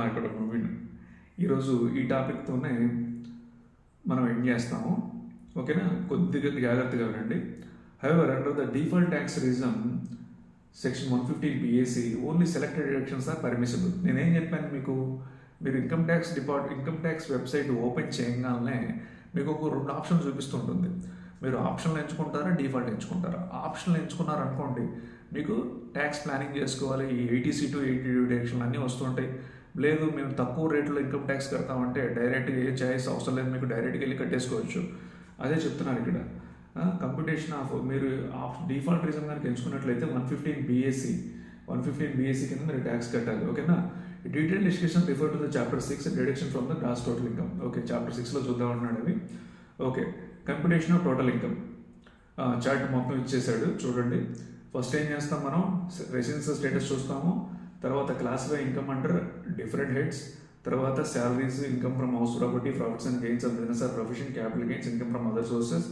ఇక్కడ ఈరోజు ఈ టాపిక్తోనే మనం ఎండ్ చేస్తాము. ఓకేనా, కొద్దిగా జాగ్రత్తగా వినండి. However under the default tax regime section 115 BAC only selected deductions are permissible. నేనేం చెప్పాను మీకు, మీరు ఇన్కమ్ ట్యాక్స్ వెబ్సైట్ ఓపెన్ చేయగానే మీకు ఒక 2 ఆప్షన్స్ చూపిస్తుంటుంది. మీరు ఆప్షన్లు ఎంచుకుంటారా, డిఫాల్ట్ ఎంచుకుంటారా? ఆప్షన్లు ఎంచుకున్నారనుకోండి, మీకు ట్యాక్స్ ప్లానింగ్ చేసుకోవాలి, ఈ 80C to 80D డిడక్షన్లు అన్నీ వస్తుంటాయి. లేదు మేము తక్కువ రేట్లో ఇన్కమ్ ట్యాక్స్ కడతామంటే డైరెక్ట్గా ఏ చాయిస్ అవసరం లేదు, మీకు డైరెక్ట్గా వెళ్ళి కట్టేసుకోవచ్చు. అదే చెప్తున్నారు ఇక్కడ. కంప్యూటేషన్ ఆఫ్ మీరు డిఫాల్ట్ రీజన్ కనుక ఎంచుకున్నట్లయితే 115 BAC కింద మీరు ట్యాక్స్ కట్టాలి. ఓకేనా. Detail discussion refer to the chapter 6 deduction from the gross total income. Okay, chapter 6లో చూద్దాం అన్నాడు అవి. Okay, computation of total income chart మొత్తం ఇచ్చేసాడు చూడండి. ఫస్ట్ ఏం చేస్తాం మనం, రెసిడెన్స్ స్టేటస్ చూస్తాము, తర్వాత classify income under different heads, తర్వాత salaries, income from house property, profits and gains of business or profession, capital gains, income from other sources.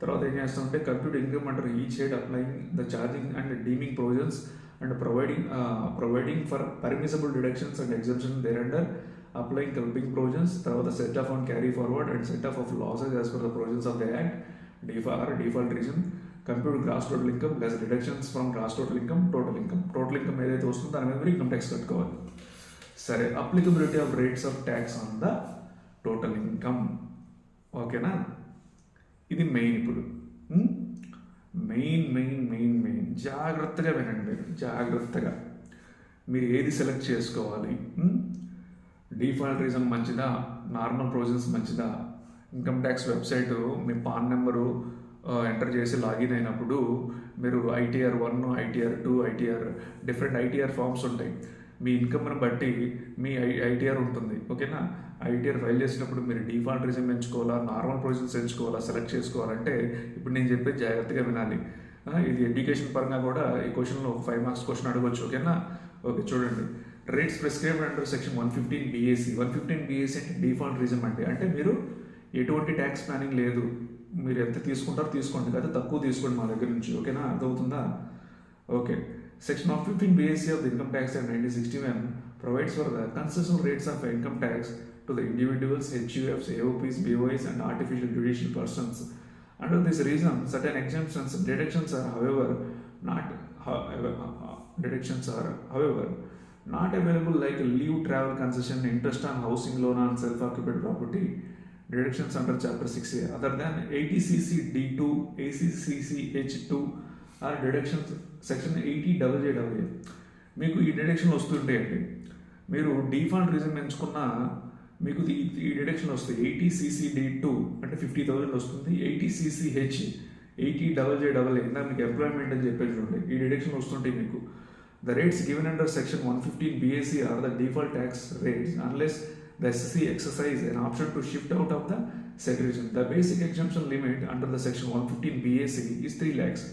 తర్వాత ఏం చేస్తామంటే compute income under each head applying the charging and deeming provisions and providing for permissible deductions and exemption there under applying clubbing provisions. తర్వాత set off on carry forward and set off losses as per the provisions of the act default regime. Compute gross total income plus deductions from gross total income. Total income ఏదైతే వస్తుందో దాని మీద మీరు income tax కట్టుకోవాలి. సరే, applicability of rates of tax on the total income. ఓకేనా, ఇది main. ఇప్పుడు మెయిన్ జాగ్రత్తగా వినండి. మీరు జాగ్రత్తగా మీరు ఏది సెలెక్ట్ చేసుకోవాలి. డిఫాల్ట్ రీజన్ మంచిదా, నార్మల్ ప్రొవిజన్స్ మంచిదా? ఇన్కమ్ ట్యాక్స్ వెబ్సైట్ మీ పాన్ నెంబరు ఎంటర్ చేసి లాగిన్ అయినప్పుడు మీరు ITR 1, ITR 2, different ITR forms ఉంటాయి. మీ ఇన్కమ్ని బట్టి మీ ITR ఉంటుంది. ఓకేనా, ITR ఫైల్ చేసినప్పుడు మీరు డిఫాల్ట్ రీజన్ ఎంచుకోవాలా, నార్మల్ ప్రొవిజన్స్ ఎంచుకోవాలా, సెలెక్ట్ చేసుకోవాలంటే ఇప్పుడు నేను చెప్పేది జాగ్రత్తగా వినాలి. ఇది ఎడ్యుకేషన్ పరంగా కూడా ఈ క్వశ్చన్లో 5 మార్క్స్ క్వశ్చన్ అడగవచ్చు. ఓకేనా. ఓకే, చూడండి. Rates prescribed under section 115 BAC. 115 BAC అంటే డిఫాల్ట్ రీజన్ అంటే మీరు ఎటువంటి ట్యాక్స్ ప్లానింగ్ లేదు, మీరు ఎంత తీసుకుంటారో తీసుకోండి, కదా తక్కువ తీసుకోండి మా దగ్గర నుంచి. ఓకేనా, అర్థమవుతుందా? Okay. Section 115 BAC of the income tax act 1961 provides for the concessional rates of income tax to the individuals, HUFs, AOPs, BOIs and artificial judicial persons. Under this reason, certain exemptions, deductions are however not available, like leave travel concession, interest on housing loan on self-occupied property, deductions under chapter 6A, other than 80CC D2, ACCC H2 or deductions section 80JJA. మీకు ఈ deduction వస్తుంటాయండి. మీరు default reason ఎంచుకున్న మీకు ఈ deduction వస్తాయి. 80CC D2 అంటే 50,000 వస్తుంది. 80CCH 80JJA ఇందా మీకు ఎంప్లాయ్మెంట్ అని చెప్పేసి చూడండి, ఈ డిడక్షన్ వస్తుంటాయి మీకు. The rates given under section 115 BAC are the default tax rates unless the SSC exercise an option to shift out of the segregation. The basic exemption limit under the section 115 BAC is 3 lakhs.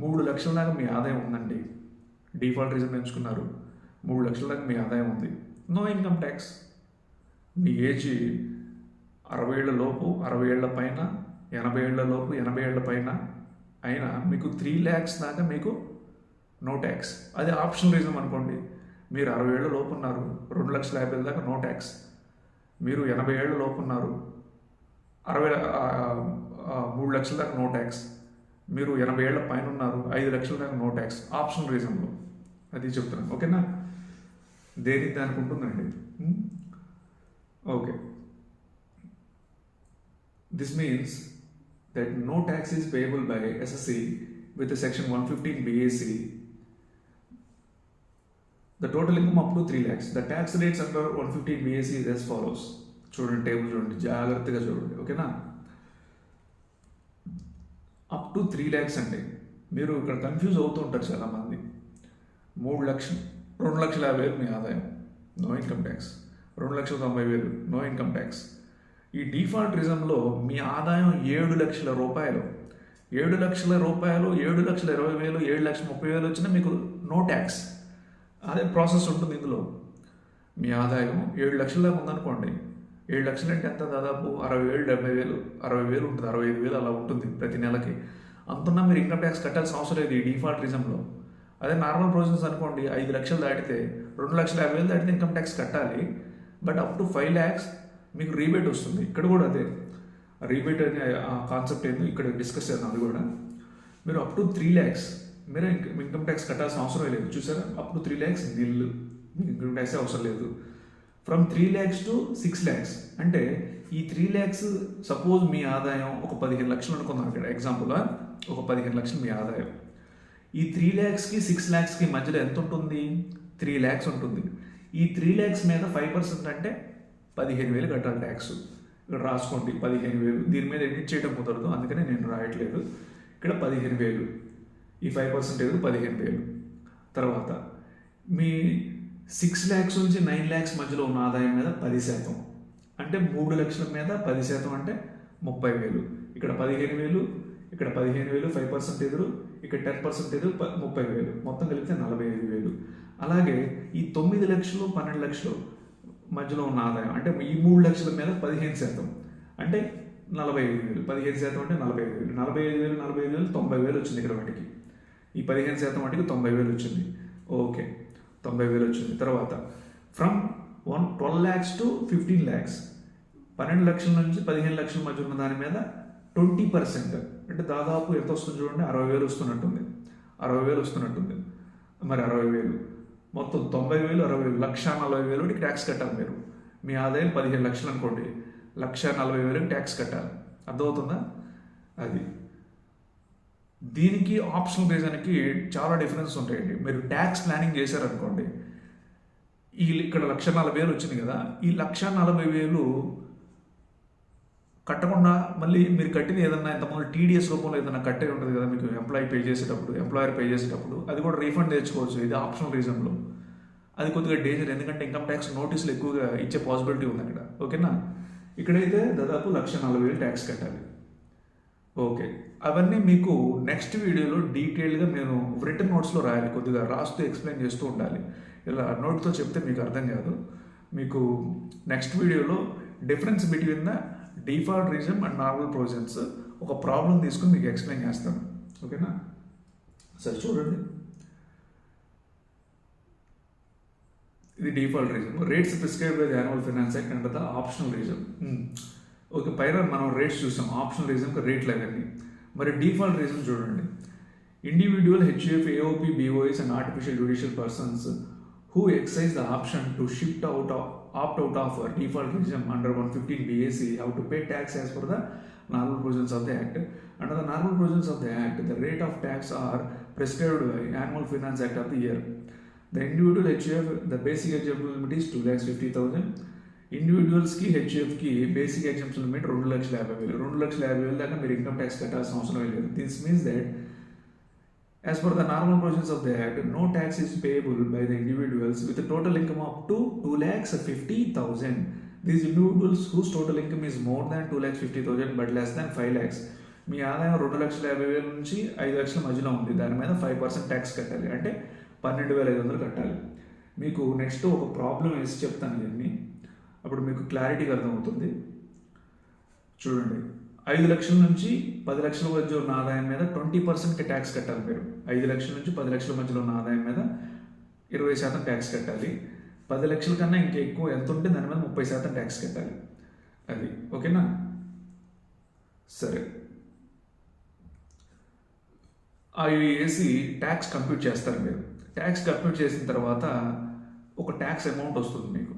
3 లక్షల దాకా మీ ఆదాయం ఉందండి. Default reason ఎంచుకున్నారు, 3 లక్షల దాకా మీ ఆదాయం ఉంది. No income tax. మీ ఏజ్ 60 ఏళ్ల లోపు, 60 ఏళ్ల పైన, 80 ఏళ్ల లోపు, 80 ఏళ్ల పైన అయినా మీకు 3 lakhs దాకా మీకు నో ట్యాక్స్. అది ఆప్షనల్ రీజన్ అనుకోండి. మీరు 60 ఏళ్ల లోపు ఉన్నారు, 2,50,000 దాకా నో ట్యాక్స్. మీరు 80 ఏళ్ల లోపు ఉన్నారు, 3 లక్షల దాకా నో ట్యాక్స్. మీరు 80 ఏళ్ల పైన ఉన్నారు, 5 లక్షల దాకా నో ట్యాక్స్. ఆప్షనల్ రీజన్లో అది చెప్తున్నాను. ఓకేనా, దేనికి దానికి ఉంటుందండి. Okay, this means that no tax is payable by SSC with section 115 BAC. The total income up to 3 lakhs. The tax rates under 115 BAC is as follows. చూడండి, టేబుల్ చూడండి, జాగ్రత్తగా చూడండి. ఓకేనా, అప్ టు 3 lakhs అండి. మీరు ఇక్కడ confuse అవుతూ ఉంటారు చాలామంది. 3 లక్షలు, 2,50,000 మీ ఆదాయం, no income tax. 2,90,000 no income tax. ఈ డిఫాల్ట్ రీజన్లో మీ ఆదాయం 7 లక్షల రూపాయలు, 7 లక్షల రూపాయలు, 7,20,000, 7,30,000 వచ్చినా మీకు నో ట్యాక్స్. అదే ప్రాసెస్ ఉంటుంది ఇందులో. మీ ఆదాయం 7 లక్షల దాకా ఉందనుకోండి, 7 లక్షలు అంటే ఎంత, దాదాపు 60,000, 70,000, 60,000 ఉంటుంది, 65,000 అలా ఉంటుంది ప్రతి నెలకి. అంతన్నా మీరు ఇన్కమ్ ట్యాక్స్ కట్టాల్సిన అవసరం లేదు ఈ డిఫాల్ట్ రీజన్లో. అదే నార్మల్ ప్రొవిజన్స్ అనుకోండి, 5 లక్షలు దాటితే, 2,50,000 దాటితే ఇన్కమ్ ట్యాక్స్ కట్టాలి. బట్ అప్ టు 5 lakhs మీకు రీబేట్ వస్తుంది. ఇక్కడ కూడా అదే, రీబేట్ అనే కాన్సెప్ట్ ఏందో ఇక్కడ డిస్కస్ చేద్దాం. అది కూడా మీరు అప్ టు 3 lakhs మీరు ఇన్కమ్ ట్యాక్స్ కట్టాల్సిన అవసరం లేదు. చూసారా, అప్ టు 3 lakhs నిల్లు, మీకు ఇన్కమ్ ట్యాక్స్ అవసరం లేదు. ఫ్రమ్ 3 lakhs to 6 lakhs అంటే ఈ 3 lakhs సపోజ్ మీ ఆదాయం ఒక 15 లక్షలు అనుకుందాం. ఇక్కడ ఎగ్జాంపుల్ ఒక 15 లక్షలు మీ ఆదాయం. ఈ 3 lakhsకి 6 lakhsకి మధ్యలో ఎంత ఉంటుంది? 3 lakhs ఉంటుంది. ఈ 3 lakhs మీద 5% అంటే 15,000 కట్టాలి ట్యాక్స్. ఇక్కడ రాసుకోండి 15,000. దీని మీద ఎడిట్ చేయడం కుదరదు, అందుకనే నేను రాయట్లేదు. ఇక్కడ 15,000, ఈ 5% 15,000. తర్వాత మీ 6 lakhs నుంచి 9 lakhs మధ్యలో ఉన్న ఆదాయం మీద 10%, అంటే 3 లక్షల మీద 10% అంటే 30,000. ఇక్కడ 15,000, ఇక్కడ 15,000, 5% ఎదురు, ఇక్కడ 10% ఎదురు 30,000, మొత్తం కలిపితే 45,000. అలాగే ఈ 9 లక్షలు 12 లక్షలు మధ్యలో ఉన్న ఆదాయం అంటే ఈ 3 లక్షల మీద 15% అంటే 45,000. 15% అంటే 45,000. 45,000 45,000 90,000 వచ్చింది ఇక్కడ వాటికి. ఈ 15% వాటికి 90,000 వచ్చింది. ఓకే, 90,000 వచ్చింది. తర్వాత ఫ్రమ్ 12 lakhs to 15 lakhs 12 లక్షల నుంచి 15 లక్షల మధ్య ఉన్న దాని మీద 20% అంటే దాదాపు ఎంత వస్తుంది చూడండి, 60,000 వస్తున్నట్టుంది. 60,000 వస్తున్నట్టుంది. మరి 60,000 మొత్తం 90,000 60,000 1,40,000 ట్యాక్స్ కట్టాలి మీరు. మీ ఆదాయం 15 లక్షలు అనుకోండి, 1,40,000 ట్యాక్స్ కట్టాలి. అర్థమవుతుందా? అది దీనికి ఆప్షనల్ రీజన్కి చాలా డిఫరెన్స్ ఉంటాయండి. మీరు ట్యాక్స్ ప్లానింగ్ చేశారనుకోండి, ఇక్కడ 1,40,000 వచ్చింది కదా, ఈ 1,40,000 కట్టకుండా మళ్ళీ మీరు కట్టిన ఏదన్నా ఇంతకుముందు టీడీఎస్ రూపంలో ఏదైనా కట్టే ఉంటుంది కదా మీకు, ఎంప్లాయర్ పే చేసేటప్పుడు అది కూడా రీఫండ్ తెచ్చుకోవచ్చు. ఇది ఆప్షనల్ రీజన్లో. అది కొద్దిగా డేంజర్, ఎందుకంటే ఇన్కమ్ ట్యాక్స్ నోటీసులు ఎక్కువగా ఇచ్చే పాసిబిలిటీ ఉంది అక్కడ. ఓకేనా? ఇక్కడైతే దాదాపు 1,40,000 ట్యాక్స్ కట్టాలి. ఓకే, అవన్నీ మీకు నెక్స్ట్ వీడియోలో డీటెయిల్గా నేను రిటర్న్ నోట్స్లో రాయాలి. కొద్దిగా రాస్తూ ఎక్స్ప్లెయిన్ చేస్తూ ఉండాలి. ఇలా నోట్తో చెప్తే మీకు అర్థం కాదు. మీకు నెక్స్ట్ వీడియోలో difference between the default reason and normal provisions ఒక ప్రాబ్లం తీసుకుని మీకు ఎక్స్ప్లెయిన్ చేస్తాను. ఓకేనా? సరే చూడండి, ఇది default reason. Rates prescribe by the annual finance act and the optional reason. Okay, పైన మనం రేట్స్ చూసాం, ఆప్షనల్ రీజన్కి రేట్లు అవన్నీ. మరి డిఫాల్ట్ రీజన్ చూడండి, individual HUF AOP BOS and artificial judicial persons who exercise the option to opt out of default regime under 115 BAC have to pay tax as per the normal provisions of the Act. Under the normal provisions of the Act, the rate of tax are prescribed by Annual Finance Act of the year. The individual HUF, the basic exemption limit is 2,50,000. Individuals కి HUF కి basic exemption limit 2,50,000. 2,50,000 దాకా మీరు income tax కట్టాల్సిన అవసరం లేదు. This means that as per the normal provisions of the Act, no tax is payable by the individuals with a total income up to 2,50,000. These individuals whose total income is more than 2,50,000 but less than 5 lakhs. మీ ఆదాయం 2,50,000 నుంచి 5 లక్షల మధ్యలో ఉంది, దాని మీద 5% tax కట్టాలి, అంటే 12,500 కట్టాలి. మీకు నెక్స్ట్ ఒక ప్రాబ్లం వేసి చెప్తాను ఇవన్నీ, అప్పుడు మీకు క్లారిటీగా అర్థమవుతుంది. చూడండి, 5 లక్షల నుంచి 10 లక్షల మధ్య ఉన్న ఆదాయం మీద 20% ట్యాక్స్ కట్టాలి మీరు. 5 లక్షల నుంచి 10 లక్షల మధ్యలో ఉన్న ఆదాయం మీద 20% ట్యాక్స్ కట్టాలి. 10 లక్షల కన్నా ఇంకా ఎక్కువ ఎంత ఉంటే దాని మీద 30% ట్యాక్స్ కట్టాలి. అది ఓకేనా? సరే, అవి వేసి ట్యాక్స్ కంప్యూట్ చేస్తారు మీరు. ట్యాక్స్ కంప్యూట్ చేసిన తర్వాత ఒక ట్యాక్స్ అమౌంట్ వస్తుంది మీకు.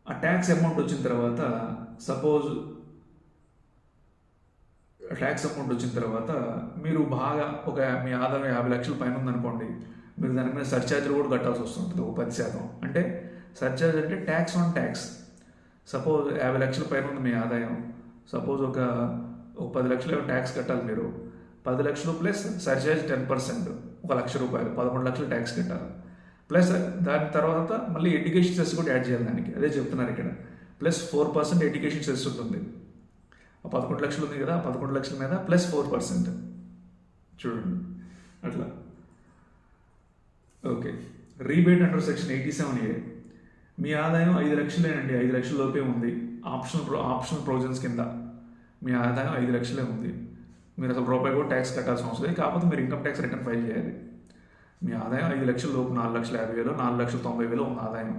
ఆ ట్యాక్స్ అమౌంట్ వచ్చిన తర్వాత సపోజ్ ట్యాక్స్ అమౌంట్ వచ్చిన తర్వాత మీరు బాగా ఒక మీ ఆదాయం 50 లక్షల పైన ఉందనుకోండి, మీరు దాని మీద సర్ఛార్జ్లు కూడా కట్టాల్సి వస్తుంటుంది ఒక 10%. అంటే సర్ఛార్జ్ అంటే ట్యాక్స్ ఆన్ ట్యాక్స్. సపోజ్ 50 లక్షల పైన ఉంది మీ ఆదాయం, సపోజ్ ఒక 10 లక్షలు ట్యాక్స్ కట్టాలి మీరు. 10 లక్షలు ప్లస్ సర్ఛార్జ్ 10%, 1,00,000 రూపాయలు, 11 లక్షలు ట్యాక్స్ కట్టాలి. ప్లస్ దాని తర్వాత మళ్ళీ ఎడ్యుకేషన్ సెస్ కూడా యాడ్ చేయాలి దానికి. అదే చెప్తున్నారు ఇక్కడ. ప్లస్ 4% ఎడ్యుకేషన్ సెస్ ఉంటుంది. 11 లక్షలు ఉంది కదా, 11 లక్షల మీద ప్లస్ 4%. చూడండి అట్లా. Okay, rebate under section 87A. మీ ఆదాయం 5 లక్షలేనండి, 5 లక్షల లోపే ఉంది. ఆప్షనల్ ప్రొవిజన్స్ కింద మీ ఆదాయం 5 లక్షలే ఉంది. మీరు అసలు రూపాయి కూడా ట్యాక్స్ కట్టాల్సిన అవసరం లేదు. కాకపోతే మీరు ఇన్కమ్ ట్యాక్స్ రిటర్న్ ఫైల్ చేయాలి. మీ ఆదాయం 5 లక్షల లోపు 4,50,000, 4,90,000 ఉన్న ఆదాయం,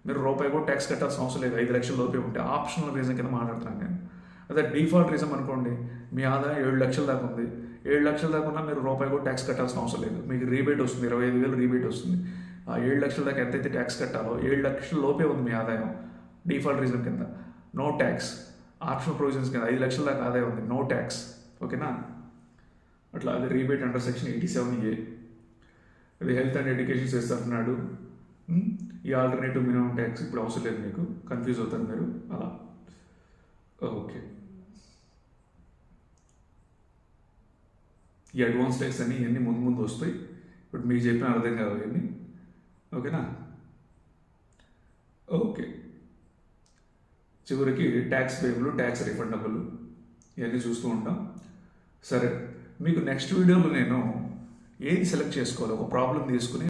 మీరు రూపాయి కూడా ట్యాక్స్ కట్టాల్సిన అవసరం లేదు. 5 లక్షల లోపే ఉంటే ఆప్షనల్ రీజన్ కింద మాట్లాడుతున్నాను నేను. అదే డిఫాల్ట్ రీజన్ అనుకోండి, మీ ఆదాయం 7 లక్షల దాకా ఉంది, 7 లక్షల దాకా ఉన్నా మీరు రూపాయి కూడా ట్యాక్స్ కట్టాల్సిన అవసరం లేదు. మీకు రీబేట్ వస్తుంది, 25,000 రీబేట్ వస్తుంది. ఆ 7 లక్షల దాకా ఎంతైతే ట్యాక్స్ కట్టాలో 7 లక్షల లోపే ఉంది మీ ఆదాయం, డిఫాల్ట్ రీజన్ కింద నో ట్యాక్స్. ఆప్షనల్ ప్రొవిజన్స్ కింద 5 లక్షల దాకా ఆదాయం ఉంది, నో ట్యాక్స్. ఓకేనా? అట్లా అది రీబేట్ అండర్ సెక్షన్ 87A. ఇది హెల్త్ అండ్ ఎడ్యుకేషన్ సెస్ అంటున్నాడు. ఈ ఆల్టర్నేటివ్ మినిమం ట్యాక్స్ ఇప్పుడు అవసరం లేదు, మీకు కన్ఫ్యూజ్ అవుతారు మీరు అలా. ఓకే, ఈ అడ్వాన్స్ ట్యాక్స్ అని ఇవన్నీ ముందు ముందు వస్తాయి. ఇప్పుడు మీకు చెప్పిన అర్థం కాదు ఇవన్నీ. ఓకేనా? ఓకే, చివరికి ట్యాక్స్ పేబుల్, ట్యాక్స్ రిఫండబుల్ ఇవన్నీ చూస్తూ ఉంటాం. సరే, మీకు నెక్స్ట్ వీడియోలో నేను ఏది సెలెక్ట్ చేసుకోవాలి, ఒక ప్రాబ్లం తీసుకుని